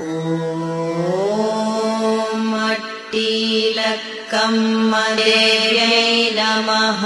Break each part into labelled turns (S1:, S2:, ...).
S1: ಓಂ ಅಟ್ಟಿಲಕ್ಕಮ್ಮ ದೇವ್ಯೈ ನಮಃ.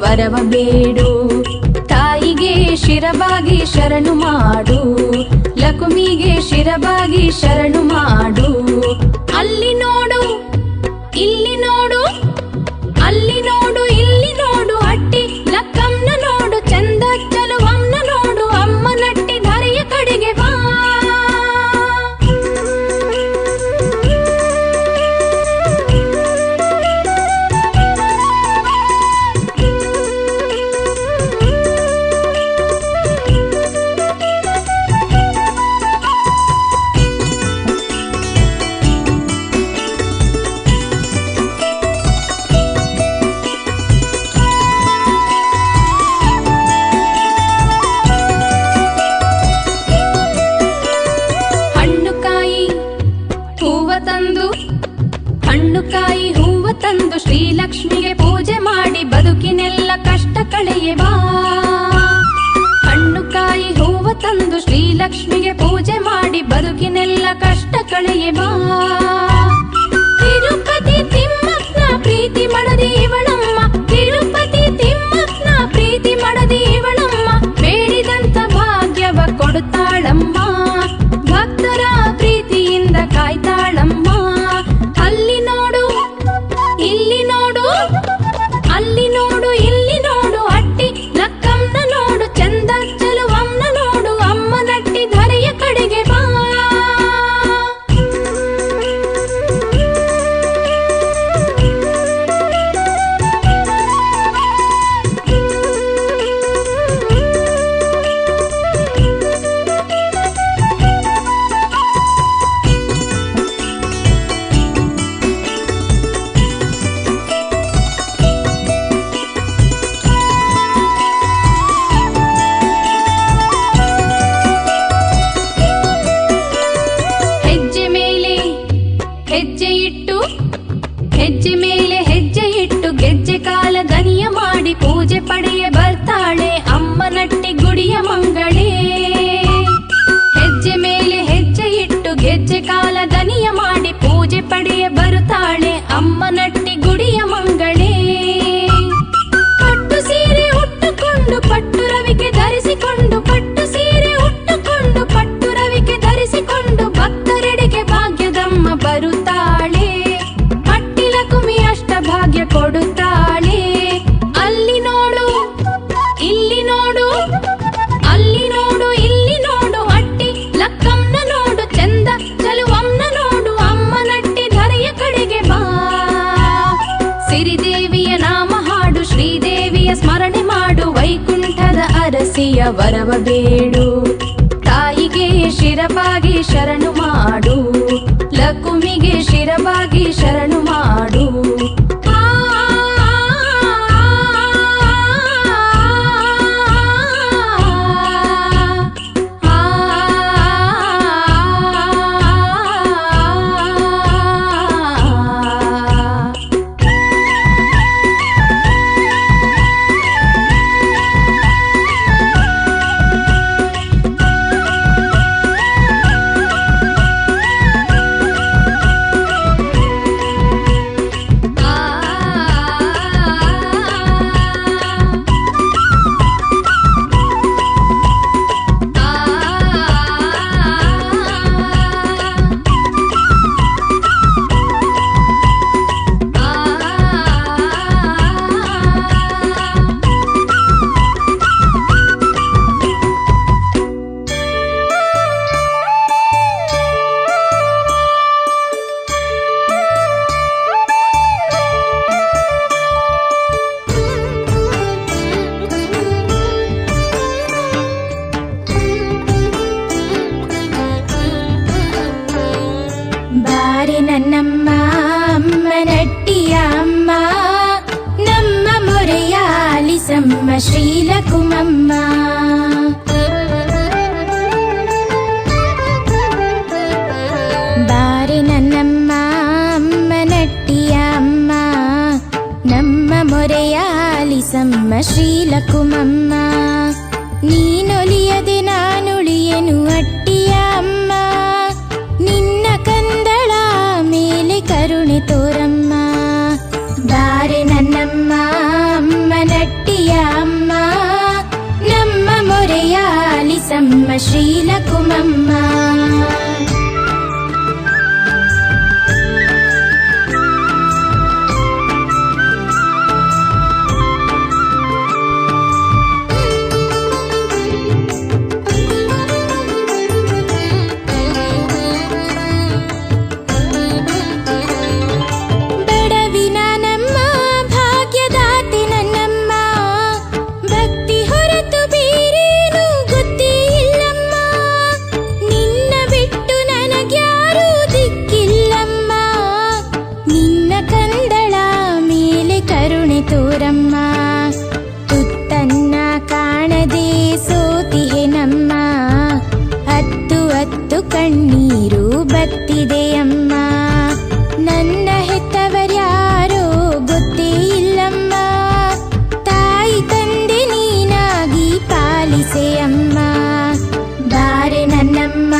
S1: ವರವ ಬೇಡು, ತಾಯಿಗೆ ಶಿರಬಾಗಿ ಶರಣು ಮಾಡು, ಲಕುಮಿಗೆ ಶಿರಬಾಗಿ ಶರಣು ಮಾಡು. ಅಲ್ಲಿ ನೋಡು ಇಲ್ಲಿ ನೋಡು, ಅಲ್ಲಿ ನೋಡು ಇಲ್ಲಿ ನೋಡು, ಅಟ್ಟಿ ಲಕ್ಕಂನ ನೋಡು, ಚಂದ ಚಲುವಮ್ನ ನೋಡು, ಅಮ್ಮ ನಟ್ಟಿ ಧರೆಯ ಕಡೆಗೆ ಬಾ. ಹಣ್ಣುಕಾಯಿ ಹೂವ ತಂದು ಶ್ರೀಲಕ್ಷ್ಮಿಗೆ ಪೂಜೆ ಮಾಡಿ ಬದುಕಿನೆಲ್ಲ ಕಷ್ಟ ಕಳೆಯೆ ಬಾ. ಹಣ್ಣುಕಾಯಿ ಹೂವ ತಂದು ಶ್ರೀಲಕ್ಷ್ಮಿಗೆ ಪೂಜೆ ಮಾಡಿ ಬದುಕಿನೆಲ್ಲ ಕಷ್ಟ ಕಳೆಯೆ ಬಾ. ತಿರುಪತಿ ತಿಮ್ಮಕ್ಕನ ಪ್ರೀತಿ ಮಾಡದಿ ಇವಳಮ್ಮ, ತಿರುಪತಿ ತಿಮ್ಮಕ್ಕನ ಪ್ರೀತಿ ಮಾಡದಿ ಇವಳಮ್ಮ, ಬೇಡಿದಂತ ಭಾಗ್ಯವ ಕೊಡುತ್ತಾಳಮ್ಮ, ಭಕ್ತರ ಪ್ರೀತಿಯಿಂದ ಕಾಯ್ತಾಳಮ್ಮ. ಅಲ್ಲಿ ನೋಡು ಇಲ್ಲಿ ನೋಡು, ಅಲ್ಲಿ ನೋಡು ಇಲ್ಲಿ ನೋಡು, ಅಟ್ಟಿ ಲಕ್ಕಂನ ನೋಡು, ಚಂದ ಚಲುವಮ್ನ ನೋಡು, ಅಮ್ಮ ನಟ್ಟಿ ಧರೆಯ ಕಡೆಗೆ ಬಾ. ಹೆಜ್ಜೆ ಮೇಲೆ ಹೆಜ್ಜೆ ಇಟ್ಟು ಗೆಜ್ಜೆ ಕಾಲ ದನಿಯ ಮಾಡಿ ಪೂಜೆ ಪಡೆಯ ಬರ್ತಾಳೆ ಅಮ್ಮ ನಟ್ಟಿ ಗುಡಿಯ ಮಂಗಳೇ. ಹೆಜ್ಜೆ ಮೇಲೆ ಹೆಜ್ಜೆ ಇಟ್ಟು ಗೆಜ್ಜೆ ಕಾಲ ದನಿಯ ಮಾಡಿ ಪೂಜೆ ಪಡೆಯ ಬರುತ್ತಾಳೆ ಅಮ್ಮ ನಟ್ಟಿ ಗುಡಿಯ ಮಂಗಳೇ. ಪಟ್ಟು ಸೀರೆ ಉಟ್ಟುಕೊಂಡು ಪಟ್ಟು ರವಿಕೆ ಧರಿಸಿಕೊಂಡು, ಪಟ್ಟು ಸೀರೆ ಉಟ್ಟುಕೊಂಡು ಪಟ್ಟು ರವಿಕೆ ಧರಿಸಿಕೊಂಡು, ಭಕ್ತರೆಡೆಗೆ ಭಾಗ್ಯದಮ್ಮ ಬರುತ್ತಾಳೆ, ಭಾಗ್ಯ ಕೊಡುತ್ತಾಳೆ. ಅಲ್ಲಿ ನೋಡು ಇಲ್ಲಿ ನೋಡು, ಅಲ್ಲಿ ನೋಡು ಇಲ್ಲಿ ನೋಡು, ಅಟ್ಟಿ ಲಕ್ಕಂನ ನೋಡು, ಚಂದ ಚಲುವಮ್ನ ನೋಡು, ಅಮ್ಮ ನಟ್ಟಿ ಧರೆಯ ಕಡೆಗೆ ಬಾ. ಸಿರಿದೇವಿಯ ನಾಮ ಹಾಡು, ಶ್ರೀದೇವಿಯ ಸ್ಮರಣೆ ಮಾಡು, ವೈಕುಂಠದ ಅರಸಿಯ ವರವ ಬೇಡು, ತಾಯಿಗೆ ಶಿರಬಾಗಿ ಶರಣು ಮಾಡು, ಲಕುಮಿಗೆ ಶಿರಬಾಗಿ ಶರಣು ಮಾಡು. ನಟ್ಟಿಯ ಅಮ್ಮ, ನಮ್ಮ ಮೊರೆಯ ಆಲಿಸಮ್ಮ ಶ್ರೀಲಕುಮಮ್ಮ. ಬಾರೆ ನನ್ನಮ್ಮ ಅಮ್ಮ ನಟ್ಟಿಯ ಅಮ್ಮ, ನಮ್ಮ ಮೊರೆಯ ಆಲಿಸಮ್ಮ ಶ್ರೀಲಕುಮಮ್ಮ. ನೀನೊಲಿಯದೆ ನಾನುಳಿಯನು ಅಟ್ಟಿಯ ಅಮ್ಮ, ನಿನ್ನ ಕಂದಳ ಮೇಲೆ ಕರುಣೆ ತೋರಮ್ಮ. ಬಾರೆ ನನ್ನಮ್ಮ ಅಮ್ಮ ನಟ್ಟಿಯ ಅಮ್ಮ, ನಮ್ಮ ಮೊರೆಯ ಆಲಿಸಮ್ಮ ಶ್ರೀಲಕುಮಮ್ಮ. ತುತ್ತನ್ನ ಕಾಣದೆ ಸೋತಿಹೆ ನಮ್ಮ, ಅತ್ತು ಅತ್ತು ಕಣ್ಣೀರು ಬತ್ತಿದೆಯಮ್ಮ. ನನ್ನ ಹೆತ್ತವರ್ಯಾರೋ ಗೊತ್ತೇ ಇಲ್ಲಮ್ಮ, ತಾಯಿ ತಂದೆ ನೀನಾಗಿ ಪಾಲಿಸೆಯಮ್ಮ. ಬಾರೆ ನನ್ನಮ್ಮ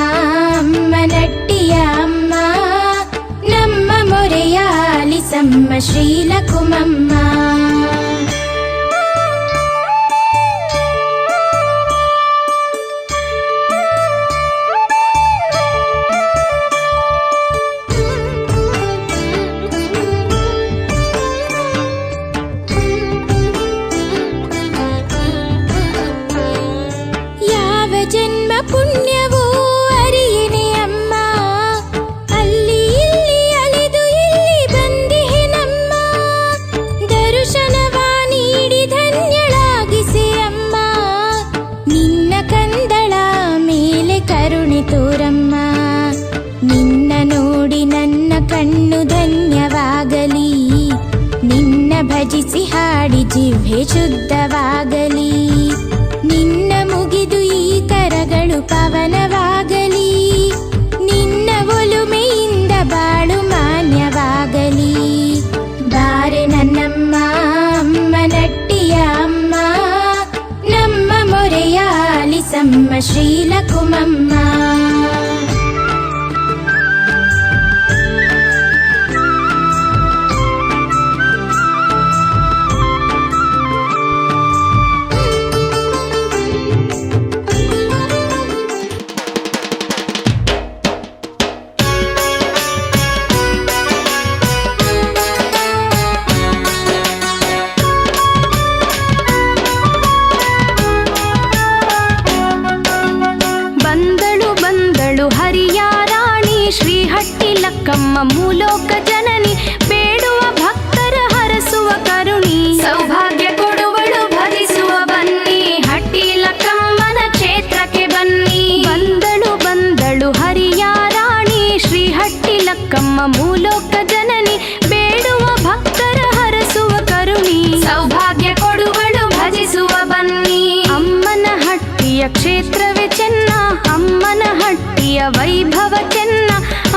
S1: ಅಮ್ಮ ನಟ್ಟಿಯ ಅಮ್ಮ, ನಮ್ಮ ಮೊರೆಯ ಆಲಿಸಮ್ಮ ಶ್ರೀಲಕುಮಮ್ಮ. ಜನ್ಮ ಪುಣ್ಯವೋ ಅರಿಯನೆ ಅಮ್ಮ, ಅಲ್ಲಿ ಇಲ್ಲಿ ಅಲೆದು ಇಲ್ಲಿ ಬಂದಿಹೆ ನಮ್ಮ. ದರ್ಶನವ ನೀಡಿ ಧನ್ಯಳಾಗಿಸೆ ಅಮ್ಮ, ನಿನ್ನ ಕಂದಳ ಮೇಲೆ ಕರುಣೆ ತೋರಮ್ಮ. ನಿನ್ನ ನೋಡಿ ನನ್ನ ಕಣ್ಣು ಧನ್ಯವಾಗಲಿ, ನಿನ್ನ ಭಜಿಸಿ ಹಾಡಿ ಜಿಹ್ವೆ ಶುದ್ಧವಾಗಲಿ. ನಿನ್ನ ಮುಗಿದು ಈ ಕರಗಳು ಪವನವಾಗಲಿ, ನಿನ್ನ ಒಲುಮೆಯಿಂದ ಬಾಳು ಮಾನ್ಯವಾಗಲಿ. ಬಾರೆ ನನ್ನಮ್ಮ ಅಮ್ಮ ನಟ್ಟಿಯ ಅಮ್ಮ, ನಮ್ಮ ಮೊರೆಯ ಆಲಿಸಮ್ಮ ಶ್ರೀಲಕುಮಮ್ಮ. ಲಕ್ಕಮ್ಮ ಮೂಲೋಕ ಜನನಿ, ಬೇಡುವ ಭಕ್ತರ ಹರಸುವ ಕರುಣಿ. ಸೌಭಾಗ್ಯ ಕೊಡುವಳು ಭಜಿಸುವ ಬನ್ನಿ, ಹಟ್ಟಿ ಲಕ್ಕಮ್ಮನ ಕ್ಷೇತ್ರಕ್ಕೆ ಬನ್ನಿ. ಬಂದಳು ಬಂದಳು ಹರಿಯ ರಾಣಿ, ಶ್ರೀ ಹಟ್ಟಿ ಲಕ್ಕಮ್ಮ ಮೂಲೋಕ ಜನನಿ, ಬೇಡುವ ಭಕ್ತರ ಹರಸುವ ಕರುಣಿ. ಸೌಭಾಗ್ಯ ಕೊಡುವಳು ಭಜಿಸುವ ಬನ್ನಿ. ಅಮ್ಮನ ಹಟ್ಟಿಯ ಕ್ಷೇತ್ರವೇ ಚೆನ್ನ, ಅಮ್ಮನ ಹಟ್ಟಿಯ ವೈಭವ ಚೆನ್ನ,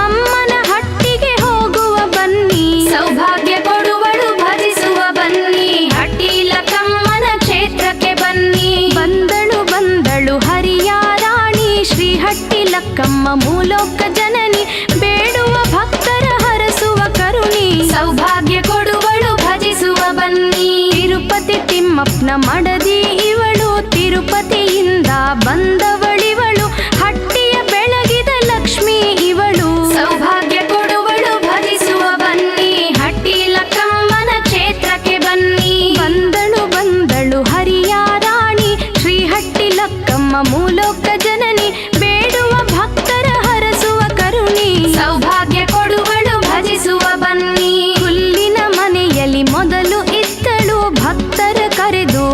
S1: ಅಮ್ಮನ ಹಟ್ಟಿಗೆ ಹೋಗುವ ಬನ್ನಿ. ಸೌಭಾಗ್ಯ ಕೊಡುವಳು ಭಜಿಸುವ ಬನ್ನಿ, ಹಟ್ಟಿ ಲಕ್ಕಮ್ಮನ ಕ್ಷೇತ್ರಕ್ಕೆ ಬನ್ನಿ. ಬಂದಳು ಬಂದಳು ಹರಿಯ ರಾಣಿ, ಶ್ರೀ ಹಟ್ಟಿ ಲಕ್ಕಮ್ಮ ಮೂಲೋಕ ಜನನಿ, ಬೇಡುವ ಭಕ್ತರ ಹರಸುವ ಕರುಣಿ. ಸೌಭಾಗ್ಯ ಕೊಡುವಳು ಭಜಿಸುವ ಬನ್ನಿ. ತಿರುಪತಿ ತಿಮ್ಮಪ್ಪನ ಮಡದಿ ಇವಳು, ತಿರುಪತಿಯಿಂದ ಬಂದವಳಿವಳು, ಹಟ್ಟಿಯ ಬೆಳಗಿದ ಲಕ್ಷ್ಮಿ ಇವಳು. ಸೌಭಾಗ್ಯ ಕೊಡುವಳು ಭಜಿಸುವ ಬನ್ನಿ, ಹಟ್ಟಿ ಲಕ್ಕಮ್ಮನ ಕ್ಷೇತ್ರಕ್ಕೆ ಬನ್ನಿ. ಬಂದಳು ಬಂದಳು ಹರಿಯ ರಾಣಿ, ಶ್ರೀ ಹಟ್ಟಿ ಲಕ್ಕಮ್ಮ ಮೂಲೋಕ ಜನನಿ, ಬೇಡುವ ಭಕ್ತರ ಹರಸುವ ಕರುಣಿ. ಸೌಭಾಗ್ಯ ಕೊಡುವಳು ಭಜಿಸುವ ಬನ್ನಿ. ಹುಲ್ಲಿನ ಮನೆಯಲ್ಲಿ ಮೊದಲು ಇದ್ದಳು, ಭಕ್ತರ ಕರೆದು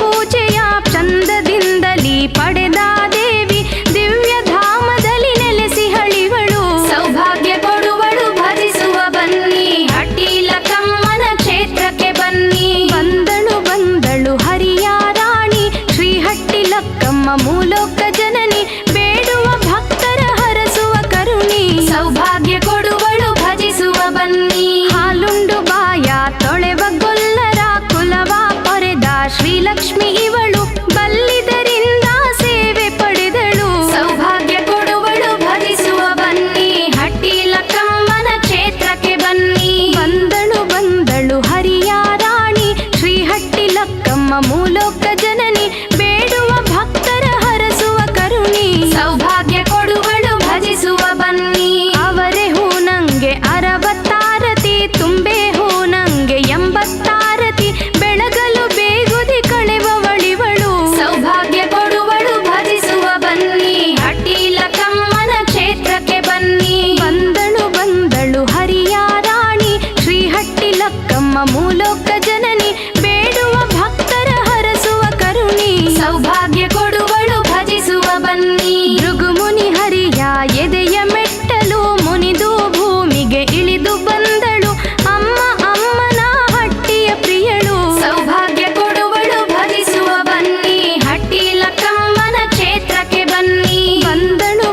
S1: ಪೂಜೆಯ ಚಂದದಿಂದಲಿ ಪಡೆದ ದೇವಿ ದಿವ್ಯ ಧಾಮದಲ್ಲಿ ನೆಲೆಸಿ ಹಳಿವಳು. ಸೌಭಾಗ್ಯ ಕೊಡುವಳು ಭಜಿಸುವ ಬನ್ನಿ, ಹಟ್ಟಿಲಕ್ಕಮ್ಮನ ಕ್ಷೇತ್ರಕ್ಕೆ ಬನ್ನಿ. ಬಂದಳು ಹರಿಯ ರಾಣಿ ಶ್ರೀ ಹಟ್ಟಿಲಕ್ಕಮ್ಮ ಮೂಲೋಕ ಜನನಿ, ಬೇಡುವ ಭಕ್ತರ ಹರಸುವ ಕರುಣಿ. ಸೌಭಾಗ್ಯ ಕೊಡುವಳು ಭಜಿಸುವ ಬನ್ನಿ. ಹಾಲುಂಡು ಬಾಯ ತೊಳೆವ ಗೊಲ್ಲರ ಕುಲವ ಪೊರೆದ ಶ್ರೀಲಕ್ಷ್ಮಿ ಇವಳು, ಬಲ್ಲಿದರಿಂದ ಸೇವೆ ಪಡೆದಳು. ಸೌಭಾಗ್ಯ ಕೊಡುವಳು ಭಜಿಸುವ ಬನ್ನಿ, ಹಟ್ಟಿಲಕ್ಕಮ್ಮನ ಕ್ಷೇತ್ರಕ್ಕೆ ಬನ್ನಿ. ಬಂದಳು ಹರಿಯ ರಾಣಿ ಶ್ರೀ ಹಟ್ಟಿಲಕ್ಕಮ್ಮ ಮೂಲೋಕ ಜನನಿ, ಬೇಡುವ ಭಕ್ತರ ಹರಸುವ ಕರುಣಿ. ಸೌಭಾಗ್ಯ ಕೊಡುವಳು ಭಜಿಸುವ ಬನ್ನಿ. ಅವರೇ ಹೂ ನಂಗೆ 60 ತುಂಬೆ ಹೂ ನಂಗೆ 80 ಬೆಳಗಲು ಬೇಗುದಿ ಕಳೆವವಳಿವಳು. ಸೌಭಾಗ್ಯ ಕೊಡುವಳು ಭಜಿಸುವ ಬನ್ನಿ, ಹಟ್ಟಿಲಕ್ಕಮ್ಮನ ಕ್ಷೇತ್ರಕ್ಕೆ ಬನ್ನಿ. ಬಂದಳು ಹರಿಯ ರಾಣಿ ಶ್ರೀ ಹಟ್ಟಿಲಕ್ಕಮ್ಮ ಮೂಲೋಕ ಜನನಿ, ಬೇಡುವ ಭಕ್ತರ ಹರಸುವ ಕರುಣಿ. ಸೌಭಾಗ್ಯ ಕೊಡುವಳು ಭಜಿಸುವ ಬನ್ನಿ. ಭೃಗುಮುನಿ ಹರಿಯ ಎದೆಯ ಮೆಟ್ಟಲು ಮುನಿದು ಭೂಮಿಗೆ ಇಳಿದು ಬಂದಳು, ಅಮ್ಮನ ಹಟ್ಟಿಯ ಪ್ರಿಯಳು. ಸೌಭಾಗ್ಯ ಕೊಡುವಳು ಭಜಿಸುವ ಬನ್ನಿ, ಹಟ್ಟಿಲಕ್ಕಮ್ಮನ ಕ್ಷೇತ್ರಕ್ಕೆ ಬನ್ನಿ.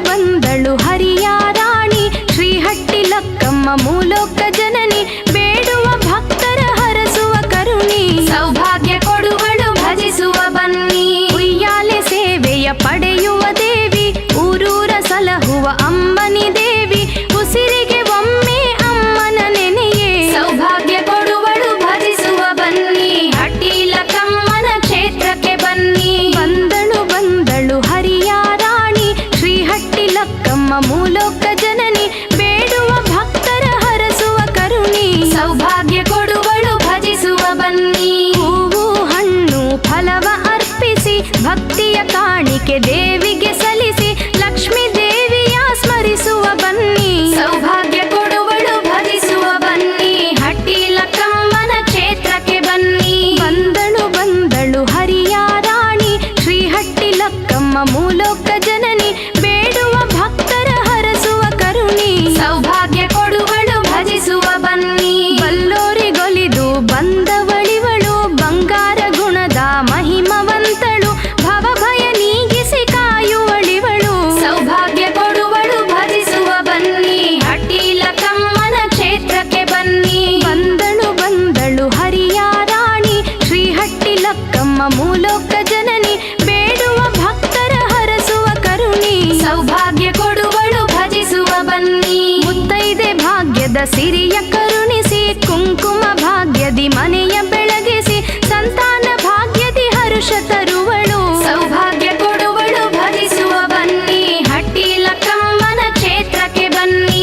S1: ಬಂದಳು ಹರಿಯ ರಾಣಿ ಶ್ರೀ ಹಟ್ಟಿಲಕ್ಕಮ್ಮ ಮೂಲೋಕ ಜನನಿ, ಬೇಡುವ ಭಕ್ತರ ಹರಸುವ ಕರುಣಿ. ಸೌಭಾಗ್ಯ ಕೊಡುವಳು ಭಜಿಸುವ ಬನ್ನಿ. ಉಯ್ಯಾಲೆ ಸೇವೆಯ ಪಡೆಯುವ ದೇವಿ, ಊರೂರ ಸಲಹುವ ಅಮ್ಮನಿ ದೇವಿ, ಉಸಿರಿಗೆ ಒಮ್ಮೆ ಅಮ್ಮನ ನೆನೆಯೇ. ಸೌಭಾಗ್ಯ ಕೊಡುವಳು ಭಜಿಸುವ ಬನ್ನಿ, ಹಟ್ಟಿಲಕ್ಕಮ್ಮನ ಕ್ಷೇತ್ರಕ್ಕೆ ಬನ್ನಿ. ಬಂದಳು ಹರಿಯ ರಾಣಿ ಶ್ರೀ ಹಟ್ಟಿಲಕ್ಕಮ್ಮ ಮೂಲೋಕ ಜನನಿ, ಬೇಡುವ ಭಕ್ತರ ಹರಸುವ ಕರುಣಿ. ಸೌಭಾಗ್ಯ ಕೊಡುವಳು ಭಜಿಸುವ ಬನ್ನಿ. ಹೂವು ಹಣ್ಣು ಫಲವ ಅರ್ಪಿಸಿ ಭಕ್ತಿಯ ಕಾಣಿಕೆ ದೇವಿಗೆ ಸಲ್ಲಿಸಿ, ಲಕ್ಷ್ಮೀ ದೇವಿಯ ಸ್ಮರಿಸುವ ಬನ್ನಿ. ಸೌಭಾಗ್ಯ ಕೊಡುವಳು ಭಜಿಸುವ ಬನ್ನಿ, ಹಟ್ಟಿಲಕ್ಕಮ್ಮನ ಕ್ಷೇತ್ರಕ್ಕೆ ಬನ್ನಿ. ಬಂದಳು ಹರಿಯ ರಾಣಿ ಶ್ರೀ ಹಟ್ಟಿಲಕ್ಕಮ್ಮ ಮೂಲೋಕ ಜನನಿ, ಬೇಡುವ ಭಕ್ತರ ಹರಸುವ ಕರುಣಿ. ಸೌಭಾಗ್ಯ ಕೊಡುವಳು ಭಜಿಸುವ ಬನ್ನಿ. ಬಲ್ಲೋರಿಗೊಲಿದು ಬಂದವಳಿವಳು, ಬಂಗಾರ ಗುಣದ ಮಹಿಮವಂತಳು, ಭವಭಯ ನೀಗಿಸಿ ಕಾಯುವಳಿವಳು. ಸೌಭಾಗ್ಯ ಕೊಡುವಳು ಭಜಿಸುವ ಬನ್ನಿ, ಹಟ್ಟಿಲಕ್ಕಮ್ಮನ ಕ್ಷೇತ್ರಕ್ಕೆ ಬನ್ನಿ. ಬಂದಳು ಹರಿಯ ರಾಣಿ ಶ್ರೀ ಹಟ್ಟಿಲಕ್ಕಮ್ಮ ಮೂಲೋಕ ಜನನಿ, ಬೇಡುವ ಭಕ್ತರ ಹರಸುವ ಕರುಣಿ. ಸೌಭಾಗ್ಯ ಕೊಡುವಳು ಭಜಿಸುವ ಬನ್ನಿ. ಮುತ್ತೈದೆ ಭಾಗ್ಯದ ಸಿರಿಯ ಕರುಣಿಸಿ, ಕುಂಕುಮ ಭಾಗ್ಯದಿ ಮನೆಯ ಬೆಳಗಿಸಿ, ಸಂತಾನ ಭಾಗ್ಯದಿ ಹರುಷ ತರುವಳು. ಸೌಭಾಗ್ಯ ಕೊಡುವಳು ಭಜಿಸುವ ಬನ್ನಿ, ಹಟ್ಟಿಲಕ್ಕಮ್ಮನ ಕ್ಷೇತ್ರಕ್ಕೆ ಬನ್ನಿ.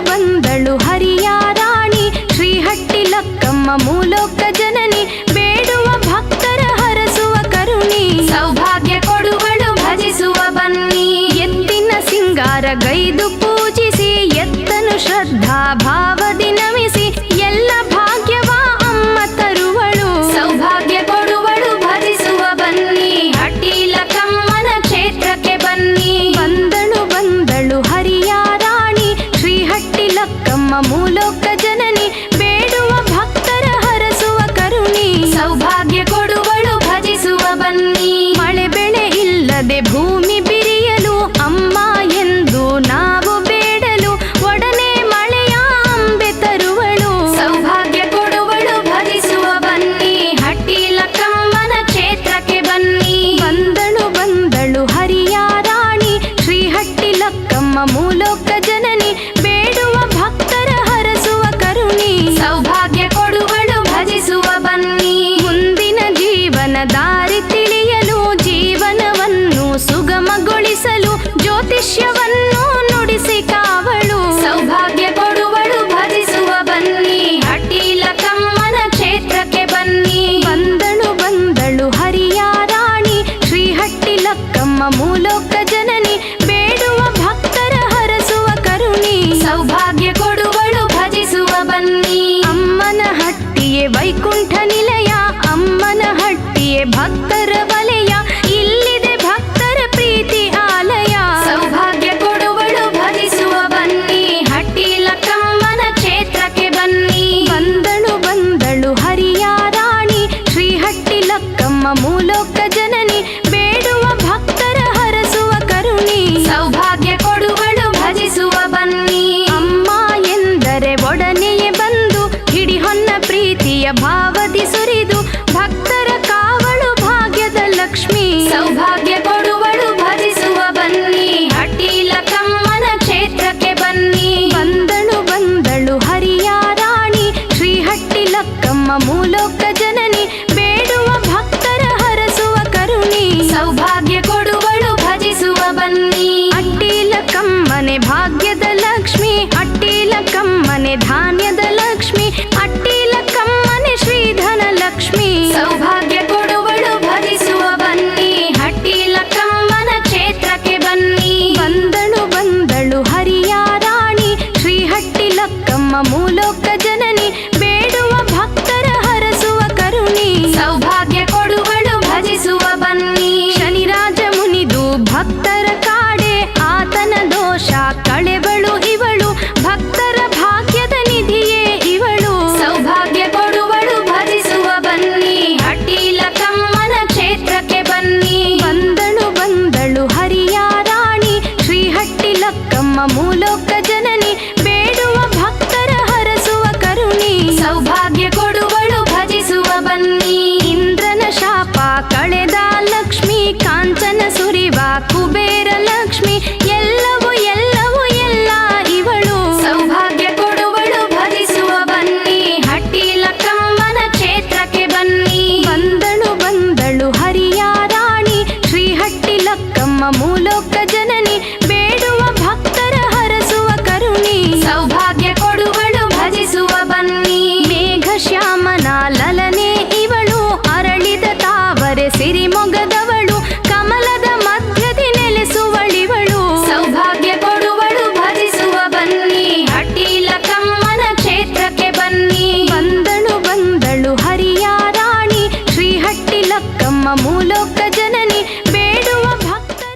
S1: ಬಂದಳು ಹರಿಯ ರಾಣಿ ಶ್ರೀ ಹಟ್ಟಿಲಕ್ಕಮ್ಮ ಮೂಲೋಕ ಜನನಿ, ಬೇಡುವ ಭಕ್ತರ ಹರಸುವ ಕರುಣಿ. ಸೌಭಾಗ್ಯ ಕೊಡುವಳು ಭಜಿಸುವ ಬನ್ನಿ. ಎತ್ತಿನ ಸಿಂಗಾರ ಗೈದು ಪೂಜಿಸಿ, ಎತ್ತನು ಶ್ರದ್ಧಾ ಭಾವದಿ ನಮಿಸಿ, ಎಲ್ಲ ಭಾಗ್ಯವ ಅಮ್ಮ ತರುವಳು. ಸೌಭಾಗ್ಯ ಕೊಡುವಳು ಭಜಿಸುವ ಬನ್ನಿ, ಹಟ್ಟಿಲಕ್ಕಮ್ಮನ ಕ್ಷೇತ್ರಕ್ಕೆ ಬನ್ನಿ. ಬಂದಳು ಹರಿಯ ರಾಣಿ ಶ್ರೀ ಹಟ್ಟಿಲಕ್ಕಮ್ಮ ಮೂಲೋಕ ಜನನಿ, ಬೇಡುವ ಭಕ್ತರ ಹರಸುವ ಕರುಣಿ. ಸೌಭಾಗ್ಯ ಕೊಡುವಳು ಭಜಿಸುವ ಬನ್ನಿ. ಮಳೆ ಬೆಳೆ ಇಲ್ಲದೆ ಭೂಮಿ ಬಿರಿಯಲು ಅಮ್ಮ ಎಂದು ನಾವು ಬೇಡಲು, ಒಡನೆ ಮಳೆಯ ಅಂಬೆ ತರುವಳು. ಸೌಭಾಗ್ಯ ಕೊಡುವಳು ಭಜಿಸುವ ಬನ್ನಿ, ಹಟ್ಟಿಲಕ್ಕಮ್ಮನ ಕ್ಷೇತ್ರಕ್ಕೆ ಬನ್ನಿ. ಬಂದಳು ಹರಿಯ ರಾಣಿ ಶ್ರೀ ಹಟ್ಟಿಲಕ್ಕಮ್ಮ ಮೂಲೋಕ ಜನನಿ, ಬೇಡುವ ಭಕ್ತರ ಹರಸುವ ಕರುಣಿ. ಸೌಭಾಗ್ಯ ಕೊಡುವಳು ಭಜಿಸುವ ಬನ್ನಿ. ಮುಂದಿನ ಜೀವನ ದಾರಿ ತಿಳಿಯಲು, ಜೀವನವನ್ನು ಸುಗಮಗೊಳಿಸಲು, ಜ್ಯೋತಿಷ್ಯವನ್ನು ನುಡಿಸಿ ಕಾವಳು. ಸೌಭಾಗ್ಯ ಕೊಡುವಳು ಭಜಿಸುವ ಬನ್ನಿ, ಹಟ್ಟಿಲಕ್ಕಮ್ಮನ ಕ್ಷೇತ್ರಕ್ಕೆ ಬನ್ನಿ. ಬಂದಳು ಹರಿಯ ರಾಣಿ ಶ್ರೀ ಹಟ್ಟಿಲಕ್ಕಮ್ಮ ಮೂಲೋಕ ಜನನಿ, ಬೇಡುವ ಭಕ್ತರ ಹರಸುವ ಕರುಣಿ. ಸೌಭಾಗ್ಯ ಕೊಡುವಳು ಭಜಿಸುವ ಬನ್ನಿ. ಅಮ್ಮನ ಹಟ್ಟಿಯೇ ವೈಕುಂಠ ನಿಲಯ, ಅಮ್ಮನ ಹಟ್ಟಿಯೇ ಭಕ್ತ ಭಕ್ತರ ವಲಯ, ಇಲ್ಲಿದೆ ಭಕ್ತರ ಪ್ರೀತಿ ಆಲಯ. ಸೌಭಾಗ್ಯ ಕೊಡುವಳು ಭಜಿಸುವ ಬನ್ನಿ, ಹಟ್ಟಿ ಲಕ್ಕಮ್ಮನ ಕ್ಷೇತ್ರಕ್ಕೆ ಬನ್ನಿ. ಬಂದಳು ಬಂದಳು ಹರಿಯ ರಾಣಿ, ಶ್ರೀಹಟ್ಟಿ ಲಕ್ಕಮ್ಮ ಮೂಲೋಕ ಜನನಿ, ಬೇಡುವ ಭಕ್ತರ ಹರಸುವ ಕರುಣಿ. ಸೌಭಾಗ್ಯ ಕೊಡುವಳು ಭಜಿಸುವ ಬನ್ನಿ. ಅಮ್ಮ ಎಂದರೆ ಒಡನೆಯೇ ಬಂದು ಹಿಡಿ ಹೊನ್ನ ಪ್ರೀತಿಯ ಭಾವದಿ ಸುರಿದು ಭಕ್ತರ ಕಾವಳು ಭಾಗ್ಯದ ಲಕ್ಷ್ಮಿ. ಸೌಭಾಗ್ಯ ಕೊಡುವಳು ಭಜಿಸುವ ಬನ್ನಿ, ಹಟ್ಟಿ ಲಕ್ಕಮ್ಮನ ಕ್ಷೇತ್ರಕ್ಕೆ ಬನ್ನಿ. ಬಂದಳು ಬಂದಳು ಹರಿಯ ರಾಣಿ, ಶ್ರೀಹಟ್ಟಿ ಲಕ್ಕಮ್ಮ ಮೂಲೋಕ ಜನನಿ, ಬೇಡುವ ಭಕ್ತರ ಹರಸುವ ಕರುಣಿ. ಸೌಭಾಗ್ಯ ಕೊಡುವಳು ಭಜಿಸುವ ಬನ್ನಿ. ಅಟ್ಟಿ ಲಕ್ಕಮ್ಮನೆ ಭಾಗ್ಯದ ಲಕ್ಷ್ಮಿ, ಅಟ್ಟಿ ಲಕ್ಕಮ್ಮನೆ ಧಾನ್ಯದ ಲಕ್ಷ್ಮಿ, ಅಟ್ಟಿ ಲಕ್ಕಮ್ಮನೆ ಶ್ರೀಧನ ಲಕ್ಷ್ಮಿ. ಸೌಭಾಗ್ಯ ಕೊಡುವಳು ಭಜಿಸುವ ಬನ್ನಿ, ಹಟ್ಟಿ ಲಕ್ಕಮ್ಮನ ಕ್ಷೇತ್ರಕ್ಕೆ ಬನ್ನಿ. ಬಂದಳು ಬಂದಳು ಹರಿಯ ರಾಣಿ, ಶ್ರೀಹಟ್ಟಿ ಲಕ್ಕಮ್ಮ ಮೂಲೋಕ ಜನನಿ, ಬೇಡುವ ಭಕ್ತರ ಹರಸುವ ಕರುಣಿ. ಸೌಭಾಗ್ಯ ಕೊಡುವಳು ಭಜಿಸುವ ಬನ್ನಿ. ಶನಿರಾಜ ಮುನಿದು ಭಕ್ತರ ಕಾಡೆ, ಆತನ ದೋಷ ಕಳೆವಳು ಇವಳು, ಭಕ್ತರ ಭಾಗ್ಯದ ನಿಧಿಯೇ ಇವಳು. ಸೌಭಾಗ್ಯ ಕೊಡುವಳು ಭಜಿಸುವ ಬನ್ನಿ, ಹಟ್ಟಿ ಲಕ್ಕಮ್ಮನ ಕ್ಷೇತ್ರಕ್ಕೆ ಬನ್ನಿ. ಬಂದಳು ಬಂದಳು ಹರಿಯ ರಾಣಿ, ಶ್ರೀಹಟ್ಟಿ ಲಕ್ಕಮ್ಮ ಮೂಲೋಕ ಜನನಿ, ಬೇಡುವ ಭಕ್ತರ ಹರಸುವ ಕರುಣಿ. ಸೌಭಾಗ್ಯ ಕೊಡುವಳು ಭಜಿಸುವ ಬನ್ನಿ. ಇಂದ್ರನ ಶಾಪ ಕಳೆದ ಲಕ್ಷ್ಮಿ, ಕಾಂಚನ ಸುರಿವ ಕುಬೇರ ಲಕ್ಷ್ಮಿ,